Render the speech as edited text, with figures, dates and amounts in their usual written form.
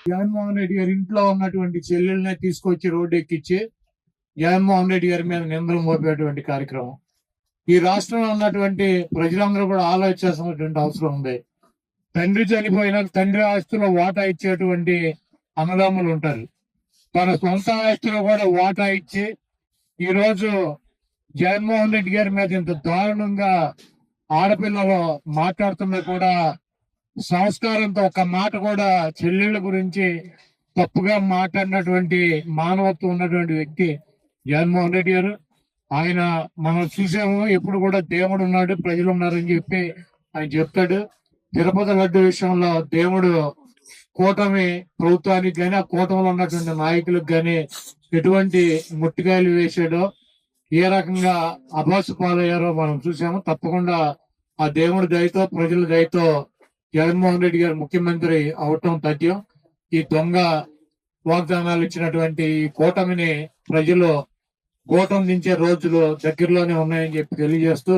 జగన్మోహన్ రెడ్డి గారి ఇంట్లో ఉన్నటువంటి చెల్లెల్ని తీసుకొచ్చి రోడ్డు ఎక్కించి జగన్మోహన్ రెడ్డి గారి మీద నిందలు మోపేటువంటి కార్యక్రమం ఈ రాష్ట్రంలో ఉన్నటువంటి ప్రజలందరూ కూడా ఆలోచించాల్సినటువంటి అవసరం ఉంది. తండ్రి చనిపోయినా తండ్రి ఆస్తిలో వాటా ఇచ్చేటువంటి అన్నదమ్ములు ఉంటారు. తన సొంత ఆస్తిలో కూడా వాటా ఇచ్చి ఈ రోజు జగన్మోహన్ రెడ్డి గారి మీద ఇంత దారుణంగా ఆడపిల్లలు మాట్లాడుతున్నా కూడా సంస్కారంతో ఒక మాట కూడా చెల్లెళ్ళ గురించి తప్పుగా మాట్లాడినటువంటి మానవత్వం ఉన్నటువంటి వ్యక్తి జగన్మోహన్ రెడ్డి గారు. ఆయన మనం చూసాము, ఎప్పుడు కూడా దేవుడు ఉన్నాడు, ప్రజలు ఉన్నారని చెప్పి ఆయన చెప్తాడు. తిరుపతి లడ్డు విషయంలో దేవుడు కూటమి ప్రభుత్వానికి కానీ ఆ కూటమిలో ఉన్నటువంటి నాయకులకు కానీ ఎటువంటి ముట్టికాయలు వేసాడో, ఏ రకంగా అభాసు పాలయ్యారో మనం చూసాము. తప్పకుండా ఆ దేవుడి దయతో ప్రజల దయతో జగన్మోహన్ రెడ్డి గారు ముఖ్యమంత్రి అవటం తథ్యం. ఈ దొంగ వాగ్దానాలు ఇచ్చినటువంటి ఈ కూటమిని ప్రజలు కూటమి దించే రోజులు దగ్గరలోనే ఉన్నాయని చెప్పి తెలియజేస్తూ